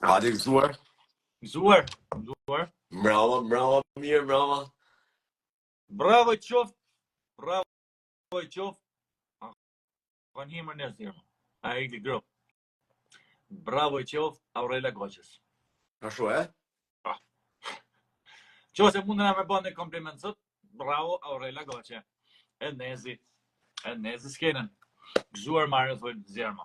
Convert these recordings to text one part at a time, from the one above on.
Hadi gëzuar. Gëzuar. Mbrava, mirë, mbrava. Bravo qoftë. Bravo qoftë. Kanë himër në zirë. A e këti grup. Bravo qoftë Aurela Goqës. Ashtu e? Qose mundën a me bënë në kompliment sot, bravo Aurela Goqë. E nezi s'kenën. Gëzuar marrë thojnë zjerma.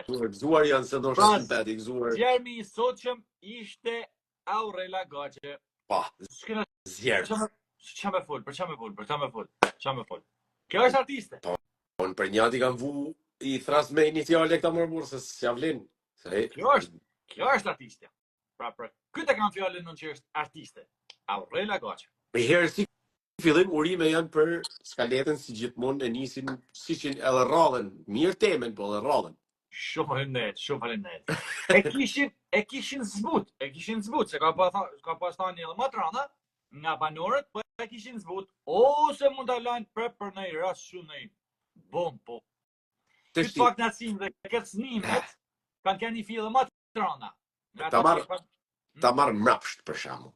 Gëzuar janë se do shë simpatik, gëzuar. Zjermi i sotëshëm ishte Aurela Goqë. Pa, zjerë. Qa me full, për qa me full. Kjo është artiste. Po, për njati kam vu i thras me iniciale këta mërmurë, se s'javlin. Kjo është artiste. Pra, këtë kam fjallin në që është artiste. Aurela Goqë. I herë si fillim, urime janë për skaletën si gjithmonë e nisin, si që edhe rrallën, mirë temen, po edhe rrallën. Shumë faleminderit. E kishin zbut, se ka pas thani edhe më trana, nga banorët, po e kishin zbut, ose mund të lajnë prep për në i rast shumë në i bom, po. Këtë pak në atësim dhe këtë snimet, kanë keni fillë më trana. Ta marë mrapsht për shamu.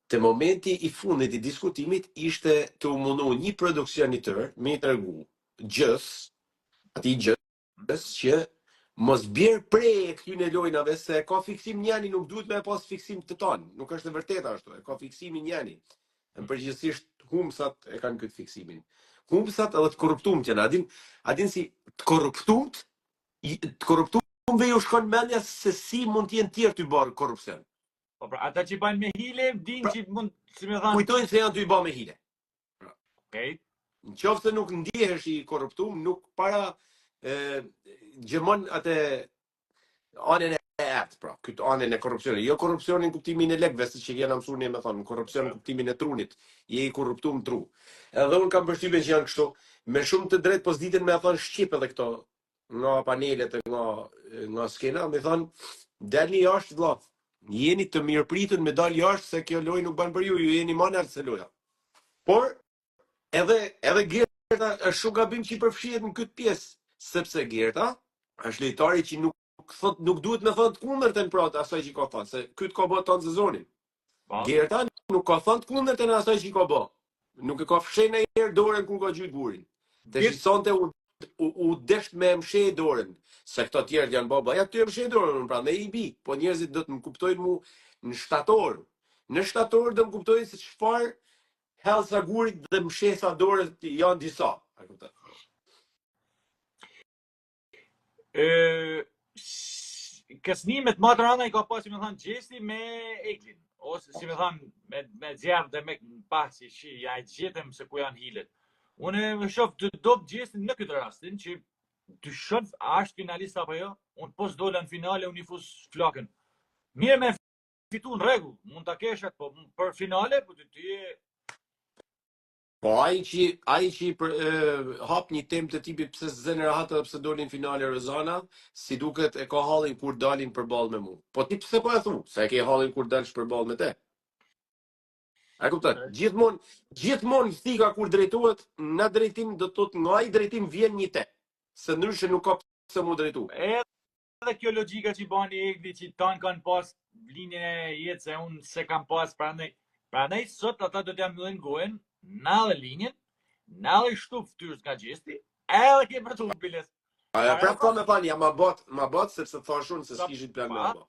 Te momenti i fundit i diskutimit ishte të mundu një produksionitor me i tërgu ati gjës që mos bjerë prej e këtyne lojnave se ka fiksim njani, nuk duhet me pas fiksim të tonë, nuk është e vërteta ashtu, e ka fiksimi njani. Në përgjithsisht humsat e kanë këtë fiksimin. Humsat edhe të korruptumt janë, adin si të korruptumve ju shkon mendja se si mund t'jen tjerë t'y barë korrupcion. Po pra, ata që bajnë me hile, din që mund, si me thanë... Kujtojnë se janë t'y ba me hile. Okej. Në qoftë se nuk ndihesh i korruptum, nuk para gjemon atë anën e ertë, pra, këtë anën e korrupcionit. Jo korrupcionin kuptimin e lekve, se që kena mësur një me thonë, korrupcionin kuptimin e trunit, je i korruptum tru. Edhe unë kam përshtypjen që janë kështu, me shumë të drejt posditin me thonë shqip edhe këto, nga panelet e nga skena, me thonë, dali jashtë vlla, jeni të mirë pritën me dal jashtë se kjo loj nuk ban për ju jeni ma nërtë se loja. Por, edhe Gerta është shumë gabim që i përfshihet në këtë pjesë, sepse Gerta është lojtari që nuk duhet me thënë të kundërtën pra të asaj që ka thënë, se këtë ka bë tonë sezonin. Gerta nuk ka thënë të kundërtën asaj që ka bë. Nuk e ka fshen e herë dorën kur ka gjytë burin. Të shqisonte u desht me mshe dorën, se këto tjerët janë baba, ja ty e mshe dorën, pra me i bi, po njerëzit do të më kuptojnë mu në shtator. Në shtator do më kuptojnë se çfarë helsa gurit dhe mshesa dorët janë disa. Kësnimet më të rana i ka pas, si me thanë, gjesti me Eglin, ose si me thanë, me zjarë dhe me pasi që ja i gjetëm se ku janë hilet. Unë e shof të dobë gjestin në këtë rastin, që të shof a është finalist apo jo, unë pos dola në finale, unë i fus flakën. Mirë me fitu në rregull, mund të keshat, po për finale, po të ty e... Po ai që hap një temë të tipit pse s'zën rahat edhe pse dolin finale Rozana, si duket e ka hallin kur dalin përballë me mua. Po ti pse po e thu? Se e ke hallin kur dalsh përballë me te. A kupton? Gjithmonë thika kur drejtohet në drejtim do të thotë nga ai drejtim vjen një te. Se ndryshe nuk ka pse mu drejtu. Edhe kjo logjika që bani Egli që tanë kanë pas linjën e jetë se unë se kam pas prandaj sot ata do t'ja mbyllin gojen. Në dhe linjën, në dhe shtu ftyrës nga gjesti, edhe ke për të biles. Prap ka me thani, ja ma bot, sepse thashun se s'kishit plan me aba.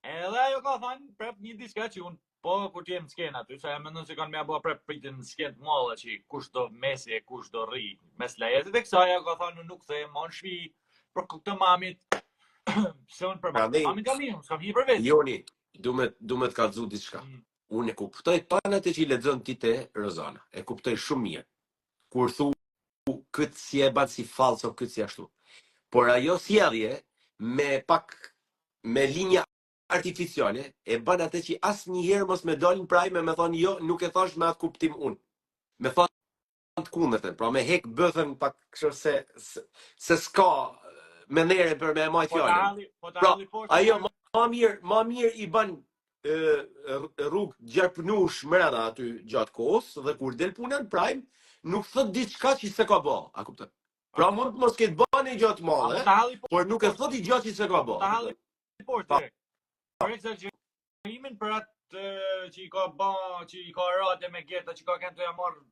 Edhe ajo ka thani, prap një diska që unë, po kur t'jem në skenë aty, sa e mendon se kanë me aba prap pritin në skenë të malla që kush do mesi e kush do rri mes lajetit, e kësa ajo ka thani, nuk the, ma në shpi për këtë mamit, se unë për mamit ka mirë, s'kam hi për vetë. Joni, du me t'ka dzu diçka. Unë e kuptoj panat e që i lexon ti te Rozana. E kuptoj shumë mirë. Kur thu këtë si e bat si falso, këtë si ashtu. Por ajo sjellje me linja artificiale e bën atë që asnjëherë mos me dalin praj me thonë jo, nuk e thash me atë kuptim unë. Me thonë të kundërtën, pra me hek bëthën pak kështu se s'ka menere për me majt fjalën. Pra, ajo ma mirë i bën rrugë gjerpnush mrena aty gjatë kohës dhe kur del punën prime nuk thot diçka që se ka bë, a kupton? Pra mund të mos ketë bën një gjatë madhe, por nuk e thot i gjatë që se ka bë. poshtë direkt. Për exagerimin për atë që i ka ba, që i ka rate me gjeta, që ka kënë të ja marrë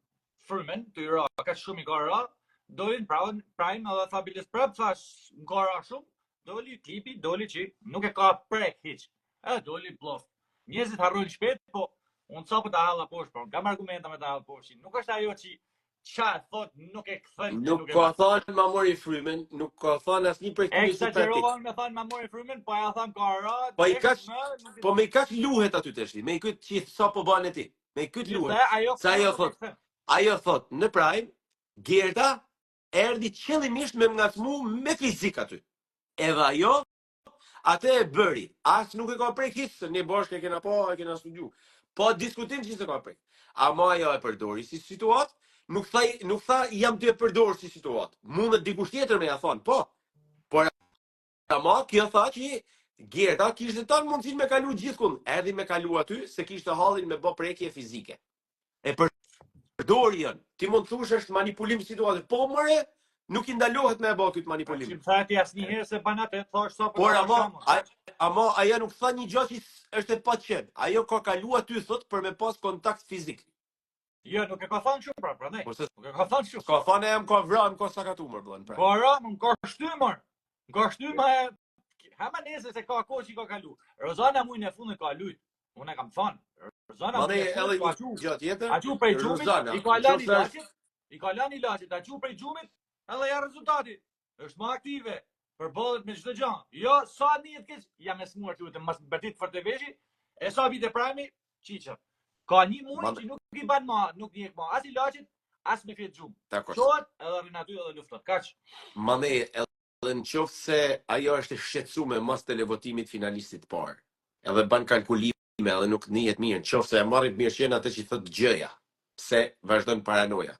frymen, të i ra, ka shumë i ka ra, dolin prime edhe tha biles prap, thash në ka ra shumë, doli klipi, doli që nuk e ka prek hiq. Doli bluff. Njerëzit harrojnë shpejt, po unë ca po ta halla poshtë, po kam argumenta me ta hall poshtë. Nuk është ajo që qa thot nuk e këthën. Nuk ka thënë ma mori frymen, nuk ka thënë asnjë prej tyre si praktik. Eksagjerovan me thënë ma mori frymen, po ja tham ka ra. Po me kaç luhet aty tash, me këtë që sa po bën ti. Me këtë luhet. Sa ajo thot. Ajo thot në prime, Gerda erdhi qëllimisht me ngacmu me fizik aty. Edhe ajo atë e bëri. As nuk e ka prek hisë, ne bashkë e kena pa, e kena studiu. Po diskutim që se ka prek. Ama ajo e përdori si situatë, nuk tha jam të e përdor si situatë. Mundet dikush tjetër me ja thonë, po. Por ama kjo tha që Gerda kishte tonë mundësin me kalu gjithkund. Erdhi me kalu aty se kishte hallin me bë prekje fizike. E përdori janë. Ti mund thush është manipulim situatë. Po mëre, nuk i ndalohet me e bë këtë manipulim. Që më thati asnjëherë se ban atë, thash sa por ama ajo nuk tha një gjë që është e paqen. Ajo ka kalu aty thot për me pas kontakt fizik. Jo, nuk e ka thënë shumë pra, prandaj. Nuk e ka thënë shumë. Ka thënë jam ka vrarë, ka sakatumër bllën pra. Ka rëmë, ka shtymër. Ka shtymër. Hama nesër se ka kohë që ka kalu. Rozana muin e fundit ka lut. Unë kam thënë. Rozana muin e fundit ka lut. Gjë tjetër. A qu prej xhumit, i ka lënë ilaçet. I ka lënë ilaçet, a qu prej xhumit, edhe ja rezultati. Është më aktive. Përballet me çdo gjë. Jo, sa njët keq, jam e smuar lutem, mos mbërtit fort e veshi. E sa vite prime, çiçë. Ka një muaj që nuk i ban ma, nuk njek ma, as ilaçit, as me fjetë gjumë. Qohet edhe rrin aty edhe luftot, kaq. Mane, edhe në qoftë se ajo është shqetësume mas televotimit finalistit parë, edhe ban kalkulime edhe nuk njihet mirë, në qoftë se e marrin mirë qenë atë që thot gjëja, pse vazhdon paranoja.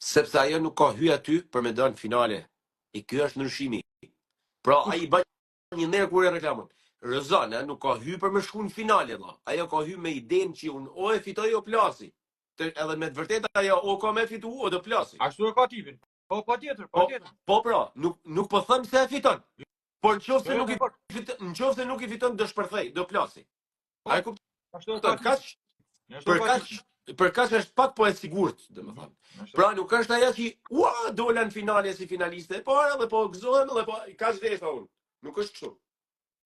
Sepse ajo nuk ka hy aty për me dënë finale. I ky është ndryshimi. Pra, ai ban një nerë kur e reklamon. Rozana nuk ka hy për me shku në finale, dha. Ajo ka hy me idenë që unë o e fitoj o plasi. Edhe me të vërtet ajo o ka me fitu o do plasi. Ashtu e ka tipin. Po tjetër, po tjetër. Po pra, nuk po thëmë se e fiton. Por në qoftë se nuk i fiton do shpërthej, do plasi. A e kupton? Për kaq është pak po e sigurt, domethënë. Pra nuk është ajo që dola në finale si finaliste, por edhe po gëzohem edhe po kaq desha unë. Nuk është kështu.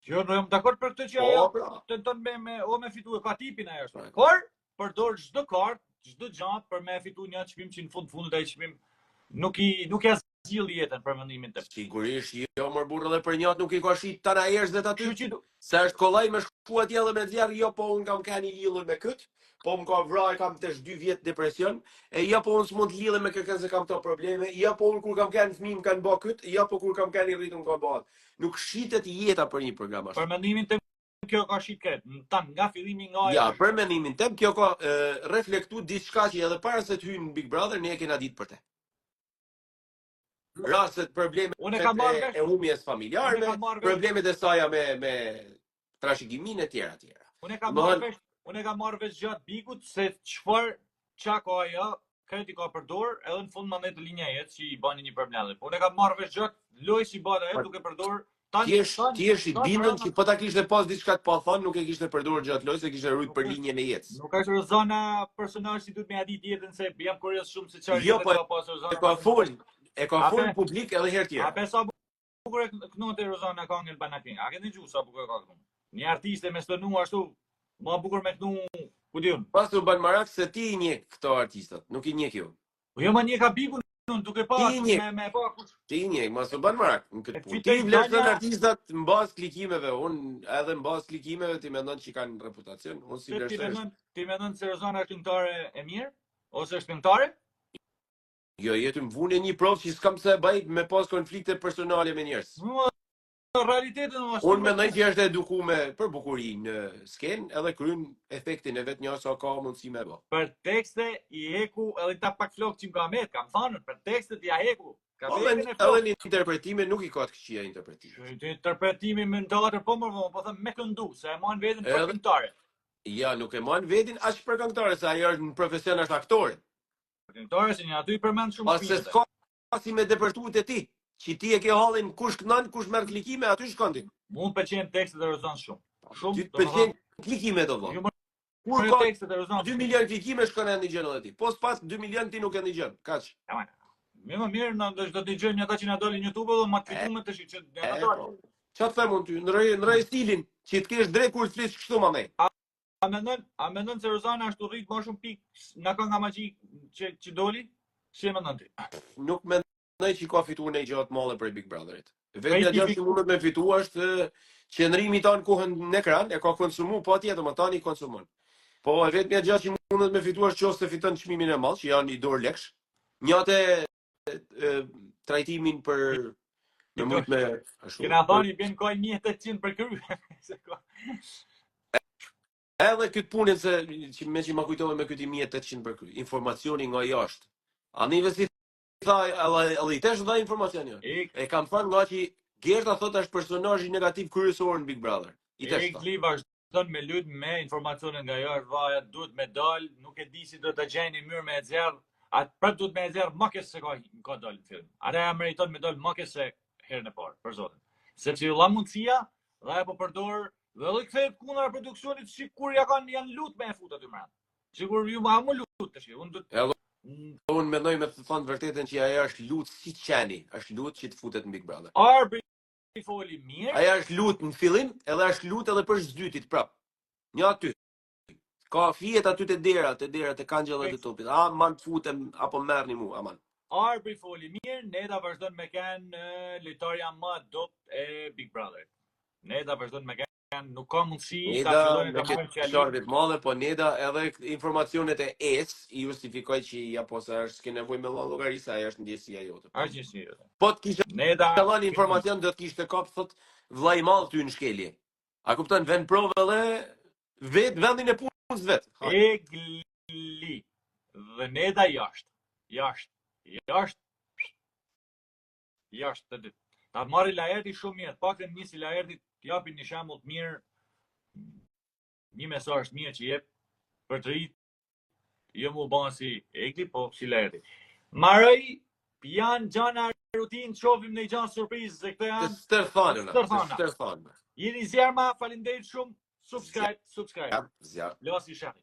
Jo, në jam dakord për këtë që ajo tenton me fitu e ka tipin ajo është. Por, përdor çdo kartë, çdo gjë për me fitu një çmim që në fundit ai çmim nuk i zgjidh jetën për mendimin tim. Sigurisht, jo mor burrë edhe për njët nuk i ka shit tana njerëzit aty. Se është kollaj me shku atje edhe me zjarr, jo po un kam kanë lidhur me kët. Po më ka vrarë, kam tash 2 vjet depresion, e ja po unë s'mund të lidhem me kërkën se kam këto probleme, ja po unë kur kam kanë fëmijë kanë bë kët, ja po kur kam kanë rritur ka bë. Nuk shitet jeta për një program ashtu. Për mendimin tim kjo ka shit kët, nga fillimi nga ja, për mendimin tim kjo ka reflektu diçka që edhe para se të hyjnë në Big Brother ne e kena ditë për te. Rastet probleme e humjes familjare, problemet e saj me trashëgiminë e tjera. Unë e kam marrë veç gjatë Bigut se qa ka ajo, këtë i ka përdor, edhe në fund mandet të linja jetë që i bani një problem. Po unë e kam marrë veç gjatë loj që i bani ajo duke përdor. Ti është i bindën që po ta kishte pas diçka të pa thonë, nuk e kishte përdorur gjatë loj se kishte rrit për linjën e jetës. Nuk është Rozana personazh që duhet me adit jetën se jam kurioz shumë se çfarë jetë ka pas Rozana. E ka fol publik edhe herë tjetër. A pesa bukur e knote Rozana ka ngel banakin. A ke dëgjuar sa bukur ka këtu? Një artiste me stonu ashtu ma bukur me kënu, ku diun. Pas të ban marak se ti i njek këto artistat, nuk i njek ju. Jo ma njek a Bigun, duke pa me pa kush. Ti i njek, mas të ban marak në këtë punë. Ti i vlerëson artistat në bazë klikimeve, unë edhe në bazë klikimeve ti mendon që kanë reputacion, unë si vlerësoj. Ti mendon se Rozana është këngëtare e mirë ose është këngëtare? Jo, jetë më vune një provë që s'kam se baj me pas konflikte personale me njerëz. Unë mendoj që është edukume për bukurinë në skenë edhe kryen efektin e vetë një sa ka mundësi me bë. Për tekste i heku edhe ta pak flok që më ka met, kam thënë, për tekstet i heku. Edhe një interpretime nuk i ka të këqia interpretime. Interpretimi me në teatr po thëmë me këndu, se e manë vedin për këngëtare. Ja, nuk e manë vedin ashtë për këngëtare, se ajo është në profesion është aktore. Për këngëtare, se një aty i përmend shumë pjetë. Ase s'ka si me depërtuat e ti. që ti e ke hallin kush kënon, kush merr klikime, aty shkon ti. Mund pëlqejnë tekstet e Rozan shumë. Ty Shumë, të pëlqen klikime do vë. ju Kur më ka tekstet e Rozan. 2 milion klikime shkon e ndëgjon edhe ti. Po pas 2 milion ti nuk e ndëgjon. Kaç? Më më mirë na do të dëgjojmë ata që na dalin në YouTube dhe ma klikime tash që na dalin. Çfarë them unë ty? Ndroj stilin, që të kesh drejt kur të flis kështu më me. A mendon se Rozana ashtu rrit më shumë pikë nga kënga magji që doli? Si e mendon ti? Nuk mendoj që ka fituar në gjë të madhe për Big Brotherit. Vetëm gjë që mundet me fituar është qëndrimi tan kohën në ekran, e ka konsumuar po atje, më tani konsumon. Po vetëm gjë që mundet me fituar është nëse fiton çmimin e madh, që janë i dorë lekësh. Njëte trajtimin për me mujt me ashtu. Kena thani bën ka 1800 për kry. Edhe këtë punën se që ma kujtove me këtë 1800 për kry. Informacioni nga jashtë. Anive si tha, edhe i tesh dha informacion jo. E kam thënë nga që Gerta thot është personazhi negativ kryesor në Big Brother. I tesh tha. Egli vazhdon me lut me informacione nga jashtë, vaja duhet me dal, nuk e di si do ta gjejnë mirë me e zerr. Atë pra duhet me e zerr më kes se ka dal në film. Ara meriton me dal më kes se herën e parë, për zotin. Sepse la mundësia, dhe apo përdor dhe edhe kthehet kundër produksionit sikur janë lut me e fut aty mbrapa. Sigur ju ma më lut tash. Unë mendoj me të thënë vërtetën që ajo është lut si qeni, është lut që të futet në Big Brother. Arbi foli mirë. Ajo është lut në fillim, edhe është lut edhe për zdytit prap. Një aty. Ka fiet aty te derat e kangjëllat e topit. A man të futem apo merrni mua, aman. Arbi foli mirë, Neda vazhdon me kanë lojtarja më dopt e Big Brother. Neda vazhdon me nuk ka mundësi ta fillojnë të marrë fjalë të madhe, po Neda edhe informacionet e i justifikoi që ja po sa është s'ke nevojë me llogarisë, ajo është ndjesia jote. Është ndjesia jote. Po të kishte Neda dhënë informacion do të kishte kap thot vllai i madh ty në shkelje. A kupton vend provë edhe vet vendin e punës vet. Egli dhe Neda jashtë të ditë. Ta marri Laerti shumë mirë, paktën nisi Laerti japin një shembull të mirë, një mesazh të mirë që jep për të rrit, jo më bën si Egli, po si Laerti. Maroj, janë gjana rutinë, shohim në gjana surprizë se këto janë. Stërthana. Jeni zjarma, faleminderit shumë. Subscribe. Zjarr. Losi shati.